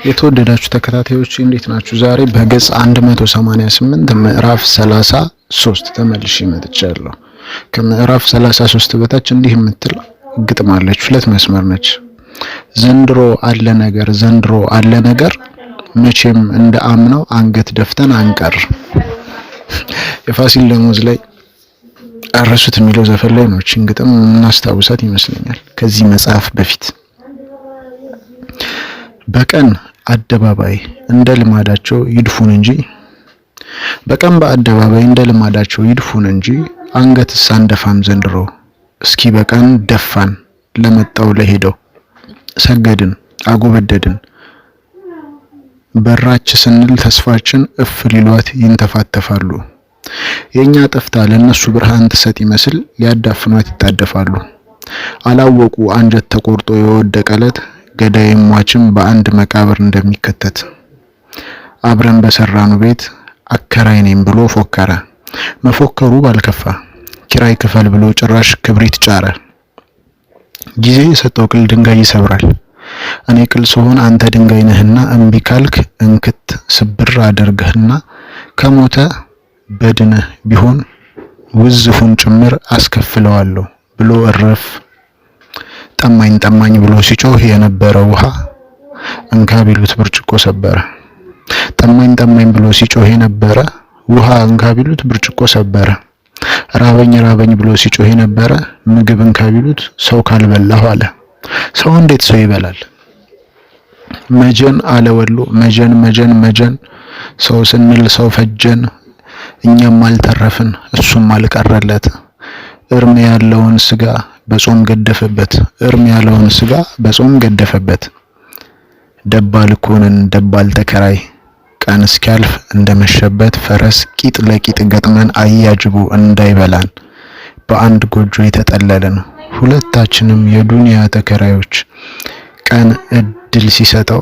የተወደዳችሁ ተከታታዮች እንዴት ናችሁ? ዛሬ በገጽ 188 ምዕራፍ 33 ተመልሼ መጥቻለሁ። ከምዕራፍ 33 በታች እንዲህ የምትል ግጥም አለች። ሁለት መስመር ነች። ዘንድሮ አለ ነገር መቼም እንደ አምናው አንገት ደፍተን አንቀር። የፋሲል ደሞዝ ላይ አረሱት የሚለው ዘፈን ላይ ነው እቺን ግጥም እናስታውሳት ይመስለኛል ከዚህ መጽሐፍ በፊት። በቀን አደባባይ እንደ ልማዳቸው ይድፉን እንጂ አንገትስ አንደፋም ዘንድሮ። እስኪ በቀን ደፋን ለመጣው ለሄደው ሰገድን አጎበደድን። በራች ስንል ተስፋችን እፍ ሊሏት ይንተፋተፋሉ። የኛ ጠፍታ ለነሱ ብርሃን ትሰጥ ይመስል ሊያዳፍኗት ይጣደፋሉ። አላወቁ አንጀት ተቆርጦ የወደቀለት ገዳይ ሟችም በአንድ መቃብር እንደሚከተት። አብረን በሰራኑ ቤት አከራይ ነኝ ብሎ ፎከረ። መፎከሩ ባልከፋ ኪራይ ክፈል ብሎ ጭራሽ ክብሪት ጫረ። ጊዜ የሰጠው ቅል ድንጋይ ይሰብራል። እኔ ቅል ስሆን አንተ ድንጋይ ነህና እምቢ ካልክ እንክት ስብር አደርግህና ከሞተ በድንህ ቢሆን ውዝፉን ጭምር አስከፍለዋለሁ ብሎ እረፍ። ጠማኝ ብሎ ሲጮህ የነበረ ውሃ እንካ ቢሉት ብርጭቆ ሰበረ። ጠማኝ ብሎ ሲጮህ የነበረ ውሃ እንካ ቢሉት ብርጭቆ ሰበረ። ራበኝ ብሎ ሲጮህ የነበረ ምግብ እንካ ቢሉት ሰው ካልበላሁ አለ። ሰው እንዴት ሰው ይበላል? መጀን አለ ወሎ መጀን ሰው ስንል ሰው ፈጀን። እኛም አልተረፍን እሱም አልቀረለት። እርም ያለውን ስጋ በጾም ገደፈበት። ደባል ኮንን ደባል ተከራይ ቀን እስኪያልፍ እንደመሸበት ፈረስ ቂጥ ለቂጥ ገጥመን አያጅቡ እንዳይበላን በአንድ ጎጆ የተጠለልን ሁለታችንም የዱንያ ተከራዮች። ቀን እድል ሲሰጠው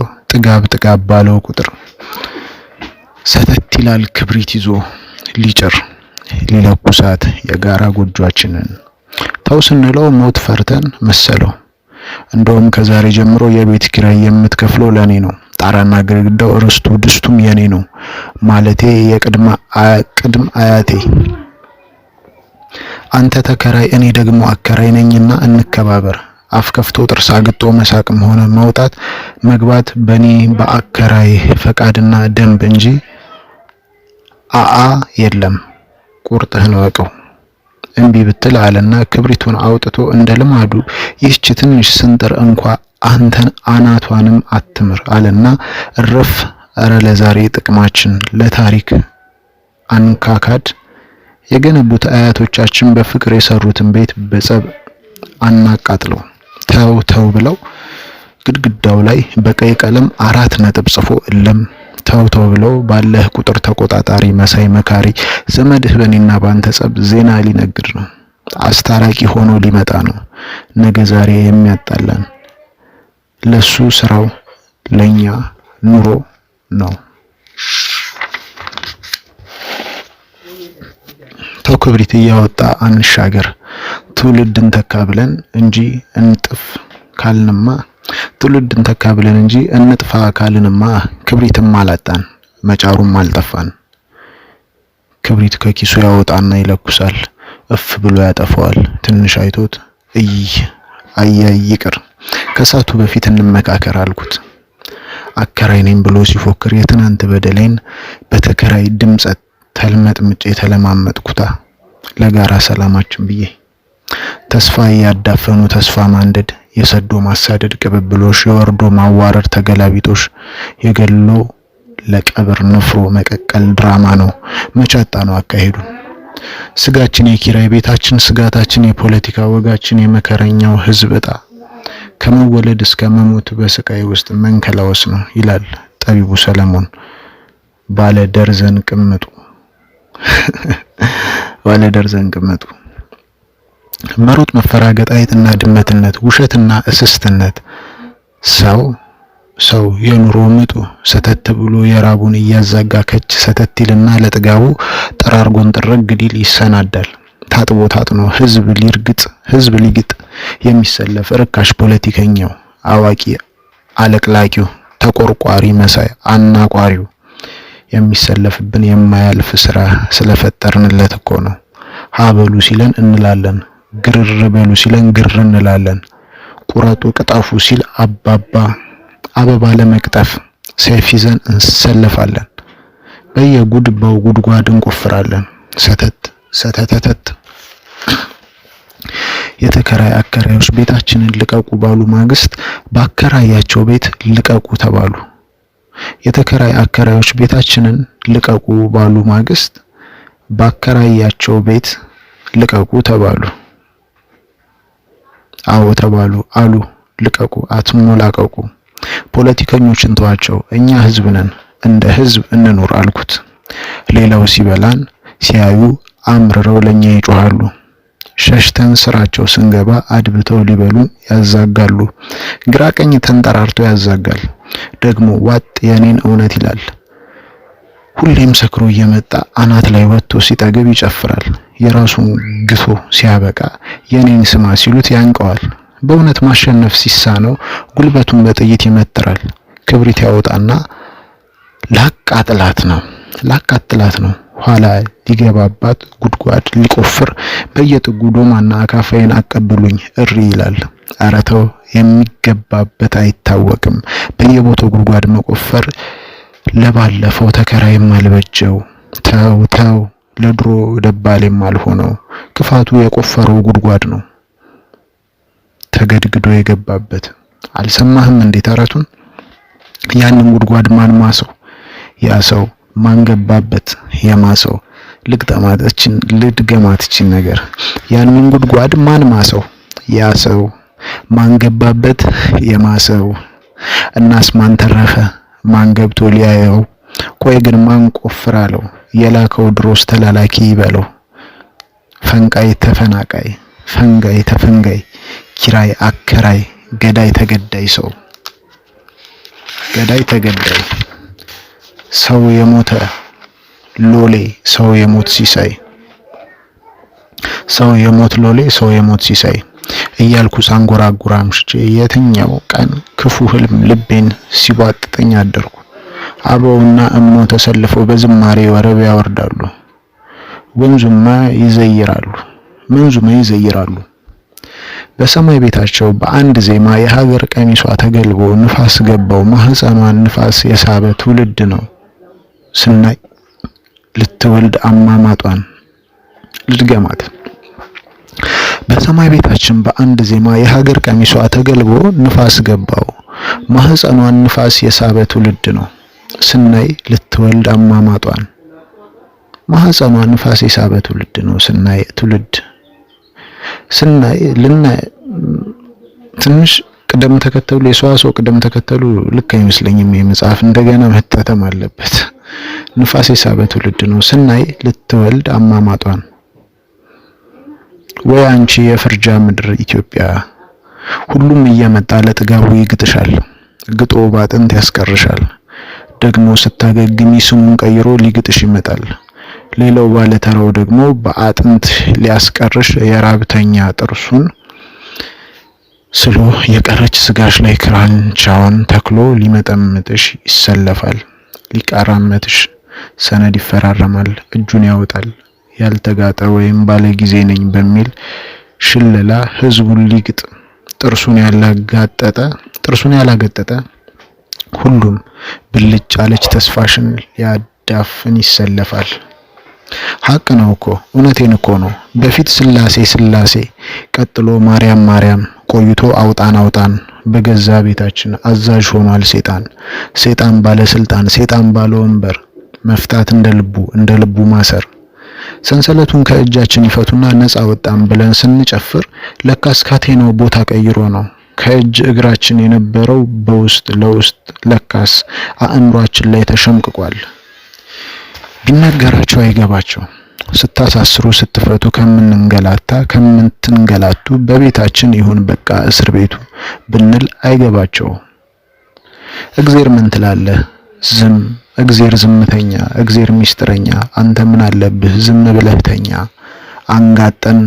ጥጋብ ባለው ቁጥር ሰተት ይላል ክብሪት ይዞ ሊጭር ሊለኩሳት የጋራ ጎጆአችንን። ተው ስንለው ሞት ፈርተን መሰለው። እንደውም ከዛሬ ጀምሮ የቤት ኪራይ የምትከፍለው ለኔ ነው፣ ጣራና ግድግዳው ርስቱ ድስቱም የኔ ነው ማለቴ የቅድም አያቴ። አንተ ተከራይ እኔ ደግሞ አከራይ ነኝና እንከባበር። አፍ ከፍቶ ጥርስ አግጦ መሳቅም ሆነ መውጣት መግባት በኔ በአከራይ ፈቃድና ደንብ እንጂ የለም። ቁርጥህን ወቀው። እምቢ ብትል አለና ክብሪቱን አውጥቶ እንደ ልማዱ ይህች ትንሽ ስንጥር እንኳ አንተን አናቷንም አትምር አለና እረፍ። እረ ለዛሬ ጥቅማችን ለታሪክ አንካካድ። የገነቡት አያቶቻችን በፍቅር የሰሩትን ቤት በጸብ አናቃጥለው። ተው ብለው ግድግዳው ላይ በቀይ ቀለም 4 ነጥብ ጽፎ እለም። ተው ብለው ባለህ ቁጥር ተቆጣጣሪ መሳይ መካሪ ዘመድህ በኔና ባንተ ጸብ ዜና ሊነግድ ነው። አስታራቂ ሆኖ ሊመጣ ነው ነገ ዛሬ የሚያጣላን። ለሱ ስራው ለኛ ኑሮ ነው። ተው ክብሪት እያወጣ አንሻገር። ትውልድን ተካ ብለን እንጂ እንጥፋ ካልንማ ክብሪትም አላጣን መጫሩም አልጠፋን። ክብሪት ከኪሱ ያወጣና ይለኩሳል፣ እፍ ብሎ ያጠፋዋል። ትንሽ አይቶት ይቅር ከሳቱ በፊት እንመካከር አልኩት። አከራይ ነኝ ብሎ ሲፎክር የትናንት በደሌን በተከራይ ድምጸት ተልመጥምጬ ተለማመጥኩታ ለጋራ ሰላማችን ብዬ። ተስፋ ያዳፈኑ ተስፋ ማንደድ የሰዶ ማሳደድ ቅብብሎሽ የወርዶ ማዋረድ ተገላቢጦሽ የገሎ ለቀብር ንፍሮ መቀቀል ድራማ ነው። መጫጣ ነው አካሄዱ። ስጋችን የኪራይ ቤታችን ስጋታችን የፖለቲካ ወጋችን የመከረኛው ህዝብ እጣ ከመወለድ እስከ መሞት በስቃይ ውስጥ መንከላወስ ነው ይላል ጠቢቡ ሰለሞን። ባለ ደርዘን ቅምጡ መሮጥ መፈራገጥ አይጥና ድመትነት ውሸትና እስስትነት ሰው የኑሮ ምጡ ሰተት ብሎ የራቡን እያዛጋ ከች ሰተት ይልና ለጥጋቡ ጠራርጎን ጥረግ ዲል ይሰናዳል። ታጥኖ ህዝብ ሊግጥ የሚሰለፍ ርካሽ ፖለቲከኛው አዋቂ አለቅላቂው ተቆርቋሪ መሳይ አናቋሪው የሚሰለፍብን የማያልፍ ስራ ስለፈጠርንለት እኮ ነው። ሀበሉ ሲለን እንላለን፣ ግርር በሉ ሲለን ግር እንላለን። ቁረጡ ቅጠፉ ሲል አበባ ለመቅጠፍ ሰይፍ ይዘን እንሰለፋለን። በየጉድባው ጉድጓድ እንቆፍራለን። ሰተተተት የተከራይ አከራዮች ቤታችንን ልቀቁ ባሉ ማግስት በአከራያቸው ቤት ልቀቁ ተባሉ። የተከራይ አከራዮች ቤታችንን ልቀቁ ባሉ ማግስት በአከራያቸው ቤት ልቀቁ ተባሉ። አዎ ተባሉ አሉ። ልቀቁ አትሞላቀቁ። ፖለቲከኞችን ተዋቸው፣ እኛ ህዝብ ነን፣ እንደ ህዝብ እንኖር አልኩት። ሌላው ሲበላን ሲያዩ አምርረው ለኛ ይጮሃሉ። ሸሽተን ስራቸው ስንገባ አድብተው ሊበሉን ያዛጋሉ። ግራ ቀኝ ተንጠራርቶ ያዛጋል። ደግሞ ዋጥ የኔን እውነት ይላል። ሁሌም ሰክሮ እየመጣ አናት ላይ ወጥቶ ሲጠግብ ይጨፍራል። የራሱን ግቶ ሲያበቃ የኔን ስማ ሲሉት ያንቀዋል። በእውነት ማሸነፍ ሲሳነው ጉልበቱን በጥይት ይመትራል። ክብሪት ያወጣና ላቃጥላት ነው። ኋላ ሊገባባት ጉድጓድ ሊቆፍር በየጥጉ ዶማና አካፋዬን አቀብሉኝ እሪ ይላል። ኧረ ተው፣ የሚገባበት አይታወቅም። በየቦታው ጉድጓድ መቆፈር ለባለፈው ተከራይም አልበጀው። ተው፣ ለድሮ ደባሌም አልሆነው። ክፋቱ የቆፈረው ጉድጓድ ነው ተገድግዶ የገባበት። አልሰማህም እንዴ ተረቱን? ያንን ጉድጓድ ማን ማሰው? ያ ሰው ማን ገባበት? የማሰው ልድገማትችን ነገር። ያንን ጉድጓድ ማን ማሰው? ያ ሰው ማን ገባበት? የማሰው። እናስ ማን ተረፈ? ማን ገብቶ ሊያየው? ቆይ ግን ማን ቆፍራለው? የላከው ድሮስ ተላላኪ ይበለው። ፈንቃይ ተፈናቃይ፣ ፈንጋይ ተፈንጋይ፣ ኪራይ አከራይ፣ ገዳይ ተገዳይ፣ ገዳይ ተገዳይ፣ ሰው የሞተ ሎሌ፣ ሰው የሞት ሲሳይ፣ ሰው የሞት ሎሌ፣ ሰው የሞት ሲሳይ እያልኩ ሳንጎራጉር አምሽቼ የትኛው ቀን ክፉ ህልም ልቤን ሲቧጥጠኝ አደርኩ። አበውና እሞ ተሰልፈው በዝማሬ ወረብ ያወርዳሉ። መንዙማ ይዘይራሉ። በሰማይ ቤታቸው በአንድ ዜማ የሀገር ቀሚሷ ተገልቦ ንፋስ ገባው። ማህፀኗን ንፋስ የሳበ ትውልድ ነው ስናይ ልትወልድ አማማጧን ልድገማት። በሰማይ ቤታችን በአንድ ዜማ የሀገር ቀሚሷ ተገልቦ ንፋስ ገባው። ማህፀኗን ንፋስ የሳበ ትውልድ ነው ስናይ ልትወልድ አማማጧን። ማህፀኗን ንፋስ የሳበ ትውልድ ነው ስናይ ትንሽ ቅደም ተከተሉ የሰዋሰው ቅደም ተከተሉ ልክ አይመስለኝም። የመጽሐፍ እንደገና መታተም አለበት። ንፋስ የሳበ ትውልድ ነው ስናይ ልትወልድ አማማጧን። ወይ አንቺ የፍርጃ ምድር ኢትዮጵያ፣ ሁሉም እየመጣ ለጥጋቡ ይግጥሻል፣ ግጦ ባጥንት ያስቀርሻል። ደግሞ ስታገግሚ ስሙን ቀይሮ ሊግጥሽ ይመጣል። ሌላው ባለተራው ደግሞ በአጥንት ሊያስቀርሽ የራብተኛ ጥርሱን ስሎ የቀረች ስጋሽ ላይ ክራንቻውን ተክሎ ሊመጠምጥሽ ይሰለፋል። ሊቃራመትሽ ሰነድ ይፈራረማል፣ እጁን ያወጣል። ያልተጋጠ ወይም ባለጊዜ ነኝ በሚል ሽለላ ህዝቡን ሊግጥ ጥርሱን ያላገጠጠ ሁሉም ብልጭ አለች ተስፋሽን ሊያዳፍን ይሰለፋል። ሀቅ ነው እኮ፣ እውነቴን እኮ ነው። በፊት ስላሴ፣ ቀጥሎ ማርያም፣ ቆይቶ አውጣን። በገዛ ቤታችን አዛዥ ሆኗል ሴጣን ባለስልጣን፣ ሴጣን ባለ ወንበር፣ መፍታት እንደ ልቡ ማሰር። ሰንሰለቱን ከእጃችን ይፈቱና ነፃ ወጣን ብለን ስንጨፍር ለካስ ካቴናው ቦታ ቀይሮ ነው። ከእጅ እግራችን የነበረው በውስጥ ለውስጥ ለካስ አእምሯችን ላይ ተሸምቅቋል። ቢናገራቸው አይገባቸው። ስታሳስሩ ስትፈቱ ከምትንገላቱ በቤታችን ይሁን በቃ እስር ቤቱ ብንል አይገባቸው። እግዜር ምን ትላለህ? ዝም። እግዜር ዝምተኛ፣ እግዜር ሚስጥረኛ። አንተ ምን አለብህ? ዝም ብለህ ተኛ። አንጋጠን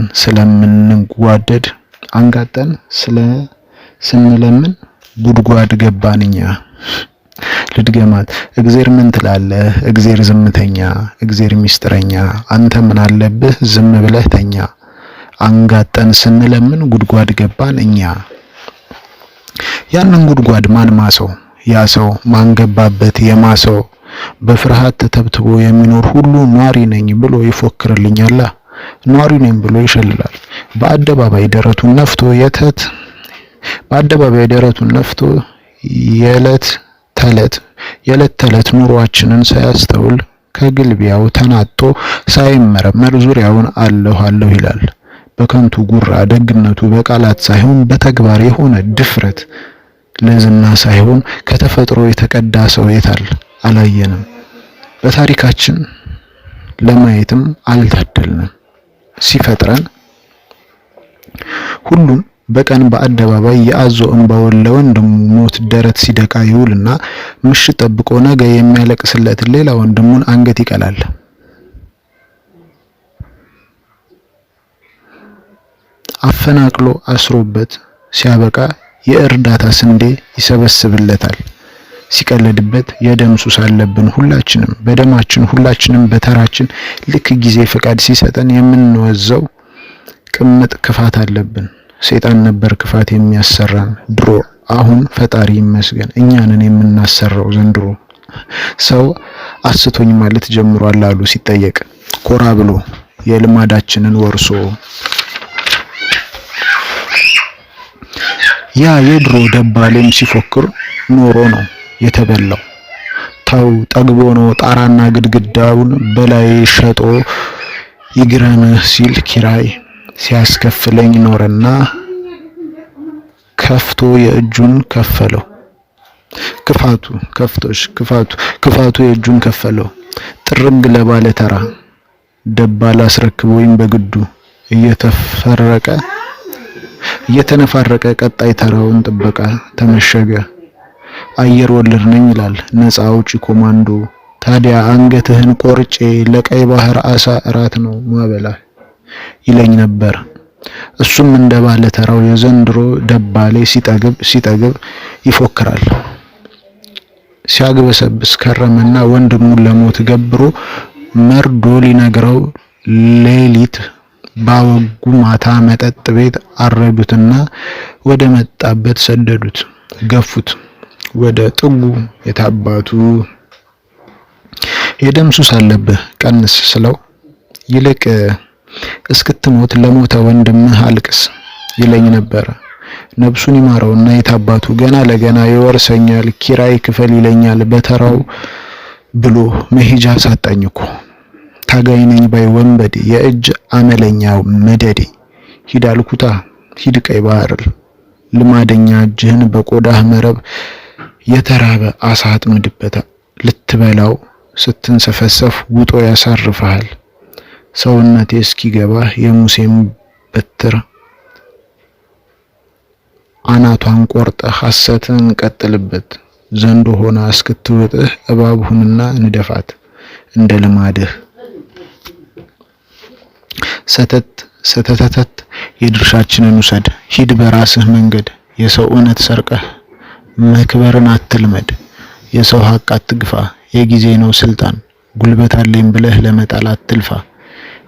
ስንለምን ጉድጓድ ገባንኛ። ልድገማት። እግዜር ምን ትላለህ? እግዜር ዝምተኛ፣ እግዜር ሚስጥረኛ፣ አንተ ምን አለብህ ዝም ብለህ ተኛ። አንጋጠን ስንለምን ጉድጓድ ገባን እኛ። ያንን ጉድጓድ ማን ማሰው? ያ ሰው ማን ገባበት የማሰው? በፍርሃት ተተብትቦ የሚኖር ሁሉ ኗሪ ነኝ ብሎ ይፎክርልኛል። ኗሪ ነኝ ብሎ ይሸልላል። በአደባባይ ደረቱን ነፍቶ የዕለት ተዕለት ኑሯችንን ሳያስተውል ከግልቢያው ተናጦ ሳይመረመር ዙሪያውን አለሁ ይላል። በከንቱ ጉራ ደግነቱ በቃላት ሳይሆን በተግባር የሆነ ድፍረት፣ ለዝና ሳይሆን ከተፈጥሮ የተቀዳ ሰው የታል? አላየንም። በታሪካችን ለማየትም አልታደልንም። ሲፈጥረን ሁሉም በቀን በአደባባይ የአዞ እንባውን ለወንድሙ ሞት ደረት ሲደቃ ይውልና ምሽት ጠብቆ ነገ የሚያለቅስለት ሌላ ወንድሙን አንገት ይቀላል። አፈናቅሎ አስሮበት ሲያበቃ የእርዳታ ስንዴ ይሰበስብለታል። ሲቀለድበት የደም ሱስ አለብን ሁላችንም፣ በደማችን ሁላችንም በተራችን ልክ ጊዜ ፈቃድ ሲሰጠን የምንወዘው ቅምጥ ክፋት አለብን። ሰይጣን ነበር ክፋት የሚያሰራን ድሮ፣ አሁን ፈጣሪ ይመስገን እኛንን የምናሰራው ዘንድሮ። ሰው አስቶኝ ማለት ጀምሯል አሉ ሲጠየቅ ኮራ ብሎ የልማዳችንን ወርሶ። ያ የድሮ ደባሌም ሲፎክር ኖሮ ነው የተበላው። ተው ጠግቦ ነው ጣራና ግድግዳውን በላይ ሸጦ ይግረም ሲል ኪራይ ሲያስከፍለኝ ኖረና ከፍቶ የእጁን ከፈለው። ክፋቱ የእጁን ከፈለው። ጥርግ ለባለ ተራ ደባል አስረክቦኝ በግዱ እየተነፋረቀ ቀጣይ ተራውን ጥበቃ ተመሸገ። አየር ወለድ ነኝ ይላል ነፃ አውጪ ኮማንዶ። ታዲያ አንገትህን ቆርጬ ለቀይ ባህር አሳ እራት ነው ማበላ ይለኝ ነበር። እሱም እንደ ባለ ተራው የዘንድሮ ደባሌ ሲጠግብ ይፎክራል። ሲያግበሰብስ ከረመና ወንድሙን ለሞት ገብሮ መርዶ ሊነግረው ሌሊት ባወጉ ማታ መጠጥ ቤት አረዱትና ወደ መጣበት ሰደዱት፣ ገፉት ወደ ጥጉ። የታባቱ የደም ሱስ አለብህ ቀንስ ስለው ይልቅ እስክትሞት ለሞተ ወንድምህ አልቅስ ይለኝ ነበር። ነብሱን ይማረውና የታባቱ ገና ለገና ይወርሰኛል፣ ኪራይ ክፈል ይለኛል በተራው ብሎ መሄጃ ሳጣኝ እኮ። ታጋይ ነኝ ባይ ወንበዴ የእጅ አመለኛው መደዴ። ሂድ አልኩታ ሂድ ቀይ ባህር ልማደኛ እጅህን በቆዳህ መረብ የተራበ አሳ አጥምድበት። ልትበላው ስትንሰፈሰፍ ውጦ ያሳርፍሃል። ሰውነቴ እስኪገባህ የሙሴም በትር አናቷን ቆርጠህ ሐሰትን ቀጥልበት። ዘንዶ ሆና እስክትወጥህ እባብ ሁንና ንደፋት እንደ ልማድህ። ሰተተተት የድርሻችንን ውሰድ ሂድ በራስህ መንገድ። የሰው እውነት ሰርቀህ መክበርን አትልመድ። የሰው ሀቅ አትግፋ የጊዜ ነው ስልጣን። ጉልበት አለኝ ብለህ ለመጣል አትልፋ።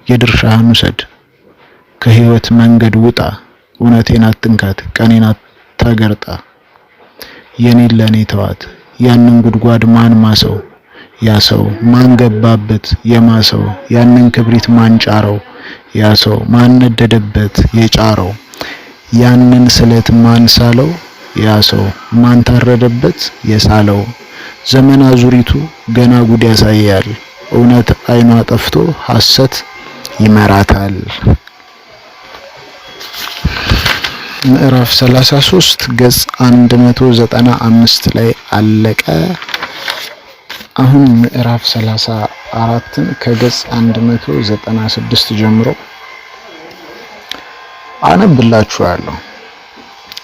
የድርሻህን ውሰድ ከህይወት መንገድ ውጣ። እውነቴን አትንካት ቀኔን አታገርጣ። የኔን ለኔ ተዋት ያንን ጉድጓድ ማን ማሰው? ያ ሰው ማን ገባበት የማሰው? ያንን ክብሪት ማን ጫረው? ያ ሰው ማን ነደደበት የጫረው? ያንን ስለት ማን ሳለው? ያ ሰው ማን ታረደበት የሳለው? ዘመን አዙሪቱ ገና ጉድ ያሳያል። እውነት አይኗ ጠፍቶ ሐሰት ይመራታል። ምዕራፍ 33 ገጽ 195 ላይ አለቀ። አሁን ምዕራፍ 34ን ከገጽ 196 ጀምሮ አነብላችኋለሁ።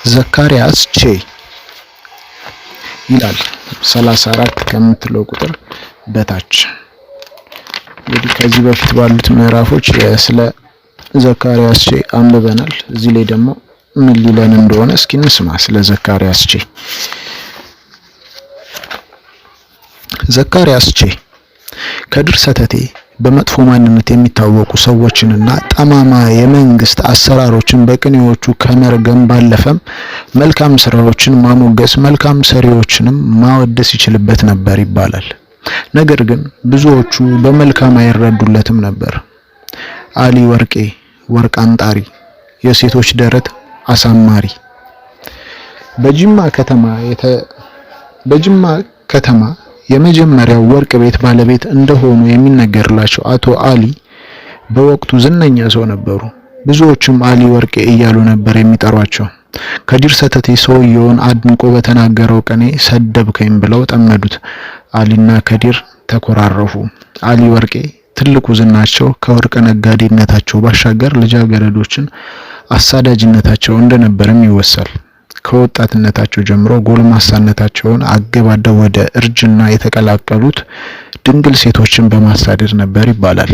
ዘካርያስ ቼ ይላል 34 ከምትለው ቁጥር በታች። እንግዲህ ከዚህ በፊት ባሉት ምዕራፎች ስለ ዘካርያስ ቼ አንብበናል። እዚህ ላይ ደግሞ ምን ሊለን እንደሆነ እስኪ እንስማ። ስለ ዘካርያስ ቼ ዘካርያስ ቼ ከድር ሰተቴ በመጥፎ ማንነት የሚታወቁ ሰዎችንና ጠማማ የመንግስት አሰራሮችን በቅኔዎቹ ከመርገም ባለፈም መልካም ስራዎችን ማሞገስ፣ መልካም ሰሪዎችንም ማወደስ ይችልበት ነበር ይባላል። ነገር ግን ብዙዎቹ በመልካም አይረዱለትም ነበር። አሊ ወርቄ ወርቅ አንጣሪ፣ የሴቶች ደረት አሳማሪ። በጅማ ከተማ የመጀመሪያው ወርቅ ቤት ባለቤት እንደሆኑ የሚነገርላቸው አቶ አሊ በወቅቱ ዝነኛ ሰው ነበሩ። ብዙዎችም አሊ ወርቄ እያሉ ነበር የሚጠሯቸው። ከድር ሰተቴ ሰውየውን አድንቆ በተናገረው ቅኔ ሰደብከኝ ብለው ጠመዱት። አሊና ከድር ተኮራረፉ። አሊ ወርቄ ትልቁ ዝናቸው ከወርቅ ነጋዴነታቸው ባሻገር ልጃገረዶችን አሳዳጅነታቸው እንደነበርም ይወሳል። ከወጣትነታቸው ጀምሮ ጎልማሳነታቸውን አገባደው ወደ እርጅና የተቀላቀሉት ድንግል ሴቶችን በማሳደድ ነበር ይባላል።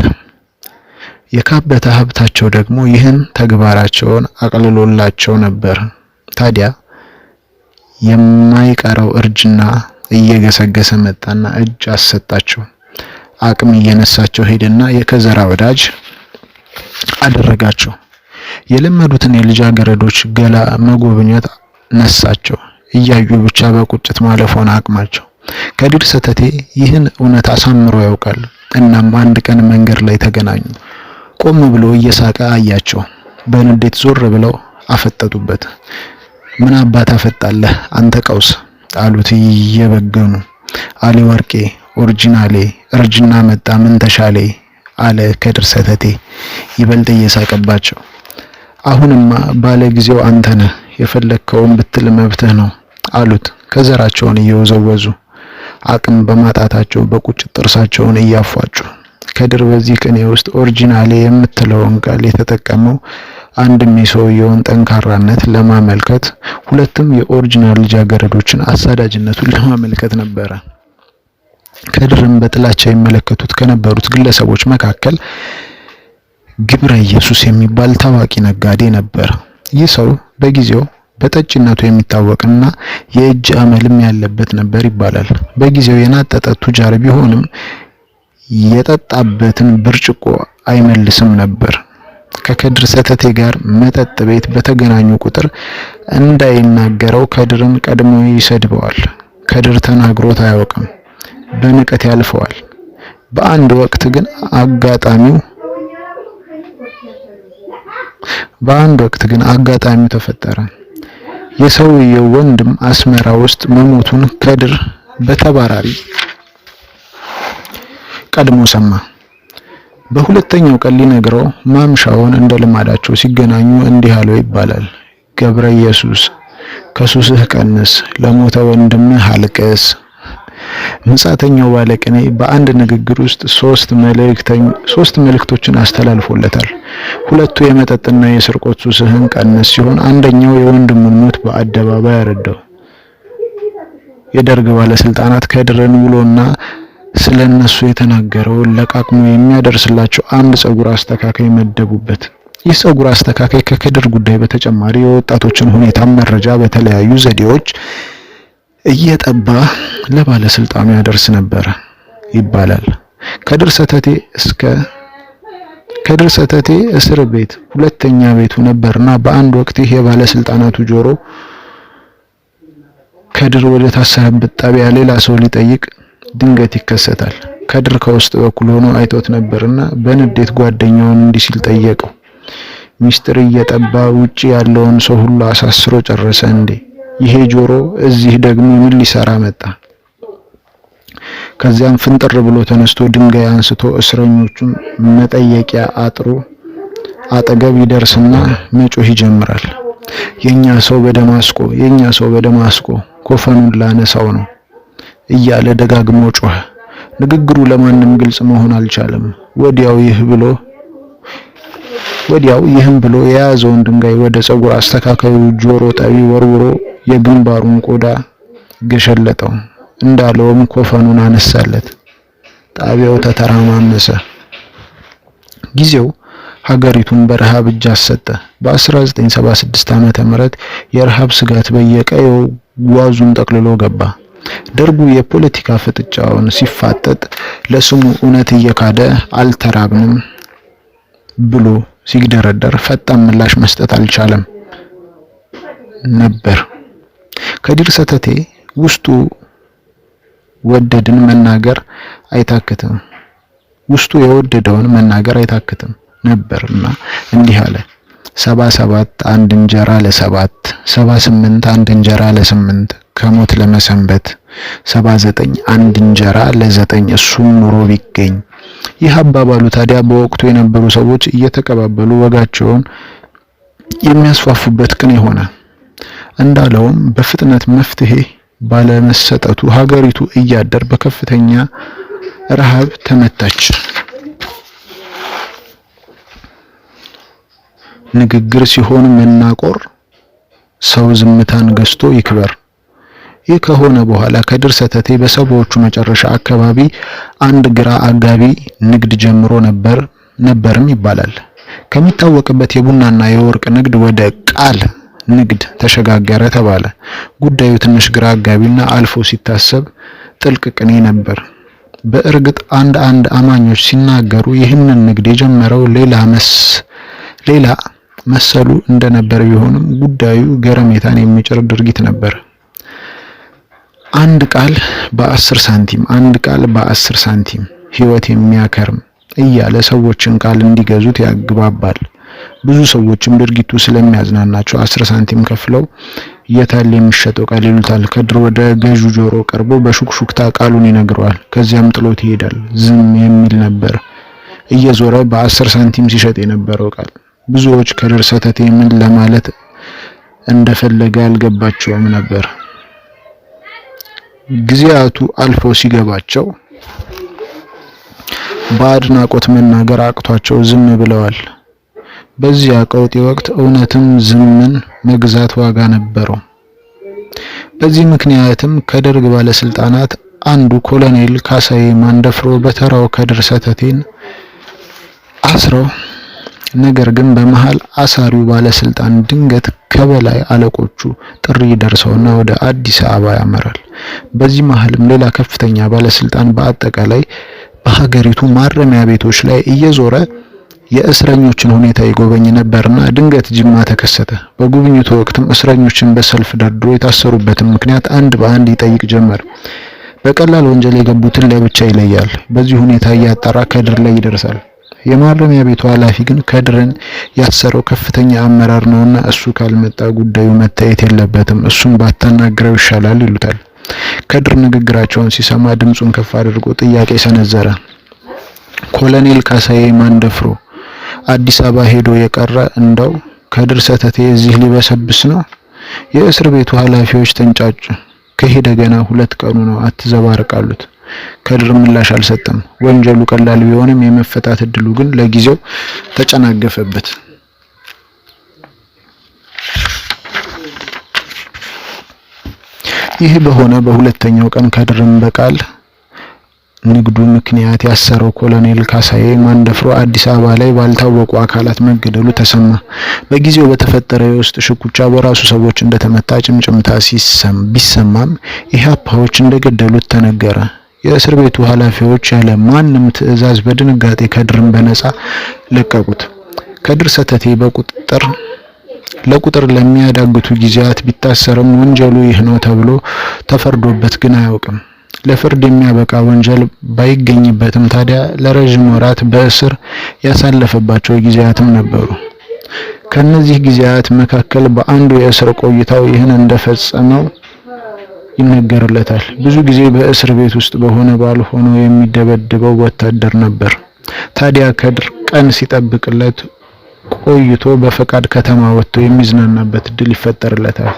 የካበተ ሀብታቸው ደግሞ ይህን ተግባራቸውን አቅልሎላቸው ነበር። ታዲያ የማይቀረው እርጅና እየገሰገሰ መጣና እጅ አሰጣቸው። አቅም እየነሳቸው ሄደና የከዘራ ወዳጅ አደረጋቸው። የለመዱትን የልጃገረዶች ገላ መጎብኘት ነሳቸው። እያዩ ብቻ በቁጭት ማለፍ ሆነ አቅማቸው። ከድር ሰተቴ ይህን እውነት አሳምሮ ያውቃል። እናም አንድ ቀን መንገድ ላይ ተገናኙ። ቆም ብሎ እየሳቀ አያቸው። በንዴት ዞር ብለው አፈጠጡበት። ምን አባት አፈጣለህ አንተ ቀውስ አሉት እየበገኑ። አሊ ወርቄ ኦሪጂናሌ እርጅና መጣ ምን ተሻለ አለ ከድር ሰተቴ ይበልጥ እየሳቀባቸው። አሁንማ ባለ ጊዜው አንተ ነህ፣ የፈለከውን ብትል መብትህ ነው አሉት ከዘራቸውን እየወዘወዙ። አቅም በማጣታቸው በቁጭት ጥርሳቸውን እያፏጩ። ከድር በዚህ ቅኔ ውስጥ ኦሪጂናሌ የምትለውን ቃል የተጠቀመው አንድም የሰውየውን ጠንካራነት ለማመልከት፣ ሁለትም የኦሪጂናል ልጃገረዶችን አሳዳጅነቱን ለማመልከት ነበረ። ከድርን በጥላቻ ይመለከቱት ከነበሩት ግለሰቦች መካከል ግብረ ኢየሱስ የሚባል ታዋቂ ነጋዴ ነበር። ይህ ሰው በጊዜው በጠጭነቱ የሚታወቅና የእጅ አመልም ያለበት ነበር ይባላል። በጊዜው የናጠጠ ቱጃር ቢሆንም የጠጣበትን ብርጭቆ አይመልስም ነበር። ከከድር ሰተቴ ጋር መጠጥ ቤት በተገናኙ ቁጥር እንዳይናገረው ከድርን ቀድሞ ይሰድበዋል። ከድር ተናግሮት አያውቅም፣ በንቀት ያልፈዋል። በአንድ ወቅት ግን አጋጣሚው ተፈጠረ። የሰውየው ወንድም አስመራ ውስጥ መሞቱን ከድር በተባራሪ ቀድሞ ሰማ። በሁለተኛው ቀን ሊነግረው ማምሻውን እንደ ልማዳቸው ሲገናኙ እንዲህ አለው ይባላል። ገብረ ኢየሱስ ከሱስህ ቀንስ፣ ለሞተ ወንድምህ አልቅስ። ምጻተኛው ባለቅኔ በአንድ ንግግር ውስጥ ሶስት መልእክቶችን አስተላልፎለታል። ሁለቱ የመጠጥና የስርቆት ሱስህን ቀንስ ሲሆን፣ አንደኛው የወንድሙን ሞት በአደባባይ አረዳው። የደርግ ባለስልጣናት ከድርን ውሎና ስለነሱ የተናገረውን ለቃቅሞ የሚያደርስላቸው አንድ ጸጉር አስተካካይ መደቡበት። ይህ ጸጉር አስተካካይ ከከድር ጉዳይ በተጨማሪ የወጣቶችን ሁኔታ መረጃ በተለያዩ ዘዴዎች እየጠባ ለባለስልጣኑ ያደርስ ነበር ይባላል። ከድር ሰተቴ እስር ቤት ሁለተኛ ቤቱ ነበርና በአንድ ወቅት ይህ የባለስልጣናቱ ጆሮ ከድር ወደ ታሰረበት ጣቢያ ሌላ ሰው ሊጠይቅ ድንገት ይከሰታል። ከድር ከውስጥ በኩል ሆኖ አይቶት ነበርና በንዴት ጓደኛውን እንዲህ ሲል ጠየቀው። ሚስጥር እየጠባ ውጪ ያለውን ሰው ሁሉ አሳስሮ ጨረሰ እንዴ? ይሄ ጆሮ እዚህ ደግሞ ምን ሊሰራ መጣ? ከዚያም ፍንጥር ብሎ ተነስቶ ድንጋይ አንስቶ እስረኞቹን መጠየቂያ አጥሩ አጠገብ ይደርስና መጮህ ይጀምራል። የኛ ሰው በደማስቆ ኮፈኑን ላነሳው ነው እያለ ደጋግሞ ጮኸ። ንግግሩ ለማንም ግልጽ መሆን አልቻለም። ወዲያው ይህም ብሎ የያዘውን ድንጋይ ወደ ጸጉር አስተካካዩ ጆሮ ጠቢ ወርውሮ የግንባሩን ቆዳ ገሸለጠው። እንዳለውም ኮፈኑን አነሳለት። ጣቢያው ተተራማመሰ። ጊዜው ሀገሪቱን በረሃብ እጅ አሰጠ። በ1976 ዓመተ ምህረት የረሃብ ስጋት በየቀየው ጓዙን ጠቅልሎ ገባ። ደርጉ የፖለቲካ ፍጥጫውን ሲፋጠጥ ለስሙ እውነት እየካደ አልተራብንም ብሎ ሲግደረደር ፈጣን ምላሽ መስጠት አልቻለም ነበር። ከድር ሰተቴ ውስጡ ወደድን መናገር አይታክትም ውስጡ የወደደውን መናገር አይታክትም ነበርና እንዲህ አለ። 77 አንድ እንጀራ ለ7 78 አንድ እንጀራ ለ8 ከሞት ለመሰንበት 79 አንድ እንጀራ ለ9 እሱም ኑሮ ቢገኝ። ይህ አባባሉ ታዲያ በወቅቱ የነበሩ ሰዎች እየተቀባበሉ ወጋቸውን የሚያስፋፉበት ቅን የሆነ እንዳለውም በፍጥነት መፍትሄ ባለመሰጠቱ ሀገሪቱ እያደር በከፍተኛ ረሃብ ተመታች። ንግግር ሲሆን መናቆር፣ ሰው ዝምታን ገዝቶ ይክበር። ይህ ከሆነ በኋላ ከድር ሰተቴ በሰባዎቹ መጨረሻ አካባቢ አንድ ግራ አጋቢ ንግድ ጀምሮ ነበርም ይባላል። ከሚታወቅበት የቡናና የወርቅ ንግድ ወደ ቃል ንግድ ተሸጋገረ ተባለ። ጉዳዩ ትንሽ ግራ አጋቢና አልፎ ሲታሰብ ጥልቅ ቅኔ ነበር። በእርግጥ አንድ አማኞች ሲናገሩ ይህንን ንግድ የጀመረው ሌላ መሰሉ እንደነበር ቢሆንም ጉዳዩ ገረሜታን የሚጭር ድርጊት ነበር። አንድ ቃል በ10 ሳንቲም አንድ ቃል በ10 ሳንቲም ሕይወት የሚያከርም እያለ ሰዎችን ቃል እንዲገዙት ያግባባል። ብዙ ሰዎችም ድርጊቱ ስለሚያዝናናቸው 10 ሳንቲም ከፍለው የታል የሚሸጠው ቃል ይሉታል። ከድር ወደ ገዡ ጆሮ ቀርቦ በሹክሹክታ ቃሉን ይነግረዋል። ከዚያም ጥሎት ይሄዳል። ዝም የሚል ነበር እየዞረ በ10 ሳንቲም ሲሸጥ የነበረው ቃል። ብዙዎች ከድር ሰተቴ ምን ለማለት እንደፈለገ አልገባቸውም ነበር። ጊዜያቱ አልፎ ሲገባቸው በአድናቆት መናገር አቅቷቸው ዝም ብለዋል። በዚያ ቀውጢ ወቅት እውነትም ዝምን መግዛት ዋጋ ነበረው። በዚህ ምክንያትም ከደርግ ባለስልጣናት አንዱ ኮሎኔል ካሳዬ ማንደፍሮ በተራው ከድር ሰተቴን አስረው፣ ነገር ግን በመሃል አሳሪው ባለስልጣን ድንገት ከበላይ አለቆቹ ጥሪ ደርሰውና ወደ አዲስ አበባ ያመራል። በዚህ መሃልም ሌላ ከፍተኛ ባለስልጣን በአጠቃላይ በሀገሪቱ ማረሚያ ቤቶች ላይ እየዞረ የእስረኞችን ሁኔታ ይጎበኝ ነበርና ድንገት ጅማ ተከሰተ። በጉብኝቱ ወቅትም እስረኞችን በሰልፍ ደርድሮ የታሰሩበትን ምክንያት አንድ በአንድ ይጠይቅ ጀመር። በቀላል ወንጀል የገቡትን ለብቻ ይለያል። በዚህ ሁኔታ እያጣራ ከድር ላይ ይደርሳል። የማረሚያ ቤቱ ኃላፊ ግን ከድርን ያሰረው ከፍተኛ አመራር ነውና እሱ ካልመጣ ጉዳዩ መታየት የለበትም፣ እሱን ባታናግረው ይሻላል ይሉታል። ከድር ንግግራቸውን ሲሰማ ድምጹን ከፍ አድርጎ ጥያቄ ሰነዘረ። ኮሎኔል ካሳዬ ማንደፍሮ አዲስ አበባ ሄዶ የቀረ እንደው ከድር ሰተቴ እዚህ ሊበሰብስ ነው? የእስር ቤቱ ኃላፊዎች ተንጫጩ። ከሄደ ገና 2 ቀኑ ነው፣ አትዘባርቃሉት። ከድር ምላሽ አልሰጠም። ወንጀሉ ቀላል ቢሆንም የመፈታት እድሉ ግን ለጊዜው ተጨናገፈበት። ይህ በሆነ በሁለተኛው ቀን ከድርን በቃል ንግዱ ምክንያት ያሰረው ኮሎኔል ካሳዬ ማንደፍሮ አዲስ አበባ ላይ ባልታወቁ አካላት መገደሉ ተሰማ። በጊዜው በተፈጠረ የውስጥ ሽኩቻ በራሱ ሰዎች እንደተመታ ጭምጭምታ ቢሰማም ኢህአፓዎች እንደገደሉት ተነገረ። የእስር ቤቱ ኃላፊዎች ያለ ማንም ትዕዛዝ በድንጋጤ ከድርን በነፃ ለቀቁት። ከድር ሰተቴ ለቁጥር ለሚያዳግቱ ጊዜያት ቢታሰርም ወንጀሉ ይህ ነው ተብሎ ተፈርዶበት ግን አያውቅም። ለፍርድ የሚያበቃ ወንጀል ባይገኝበትም ታዲያ ለረጅም ወራት በእስር ያሳለፈባቸው ጊዜያትም ነበሩ። ከነዚህ ጊዜያት መካከል በአንዱ የእስር ቆይታው ይህን እንደፈጸመው ይነገርለታል። ብዙ ጊዜ በእስር ቤት ውስጥ በሆነ ባልሆነው የሚደበድበው ወታደር ነበር። ታዲያ ከድር ቀን ሲጠብቅለት ቆይቶ በፈቃድ ከተማ ወጥቶ የሚዝናናበት እድል ይፈጠርለታል።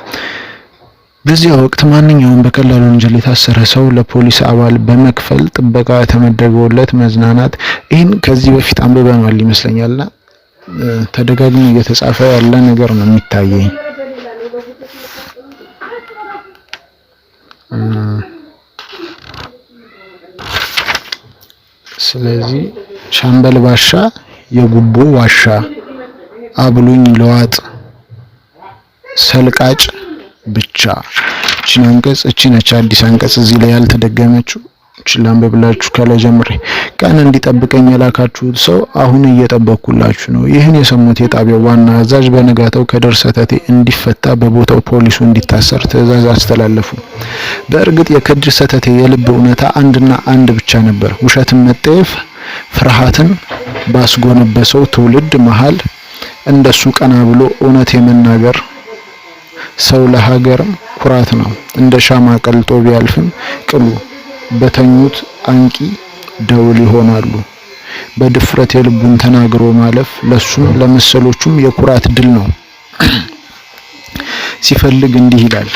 በዚያ ወቅት ማንኛውም በቀላል ወንጀል የታሰረ ሰው ለፖሊስ አባል በመክፈል ጥበቃ ተመደበውለት መዝናናት። ይህን ከዚህ በፊት አንብበናል ይመስለኛልና ተደጋግሞ እየተጻፈ ያለ ነገር ነው የሚታየኝ። ስለዚህ ሻምበል ባሻ የጉቦ ዋሻ አብሉኝ ለዋጥ ሰልቃጭ ብቻ እቺን አንቀጽ እቺ ነች አዲስ አንቀጽ እዚህ ላይ ያልተደገመችው። ችላም በብላችሁ ከላይ ጀምሬ ቀን እንዲጠብቀኝ የላካችሁት ሰው አሁን እየጠበቅኩላችሁ ነው። ይህን የሰሙት የጣቢያው ዋና አዛዥ በነጋታው ከድር ሰተቴ እንዲፈታ በቦታው ፖሊሱ እንዲታሰር ትዕዛዝ አስተላለፉ። በእርግጥ የከድር ሰተቴ የልብ እውነታ አንድና አንድ ብቻ ነበር። ውሸትን መጠየፍ ፍርሃትን ባስጎነበሰው ትውልድ መሃል እንደሱ ቀና ብሎ እውነት የመናገር ሰው ለሀገርም ኩራት ነው። እንደ ሻማ ቀልጦ ቢያልፍም ቅሉ በተኙት አንቂ ደውል ይሆናሉ። በድፍረት የልቡን ተናግሮ ማለፍ ለሱም ለመሰሎቹም የኩራት ድል ነው። ሲፈልግ እንዲህ ይላል።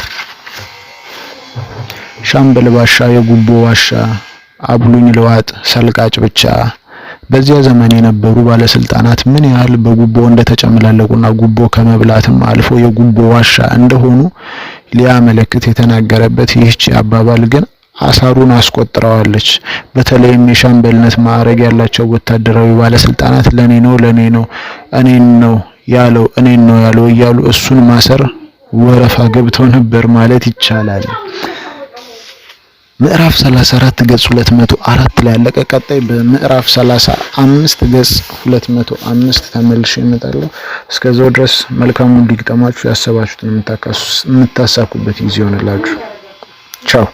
ሻምበል ባሻ የጉቦ ዋሻ አብሉኝ ልዋጥ ሰልቃጭ ብቻ። በዚያ ዘመን የነበሩ ባለስልጣናት ምን ያህል በጉቦ እንደተጨመላለቁና ጉቦ ከመብላትም አልፎ የጉቦ ዋሻ እንደሆኑ ሊያመለክት የተናገረበት ይህች አባባል ግን አሳሩን አስቆጥረዋለች። በተለይም የሻምበልነት ማዕረግ ያላቸው ወታደራዊ ባለስልጣናት ለኔ ነው እኔን ነው ያለው እያሉ እሱን ማሰር ወረፋ ገብተው ነበር ማለት ይቻላል። ምዕራፍ 34 ገጽ 204 ላይ ያለቀ። ቀጣይ በምዕራፍ 35 ገጽ 205 ተመልሼ እመጣለሁ። እስከዛው ድረስ መልካሙን ሊግጠማችሁ ያሰባችሁትን የምታሳኩበት ጊዜ ይሆንላችሁ። ቻው።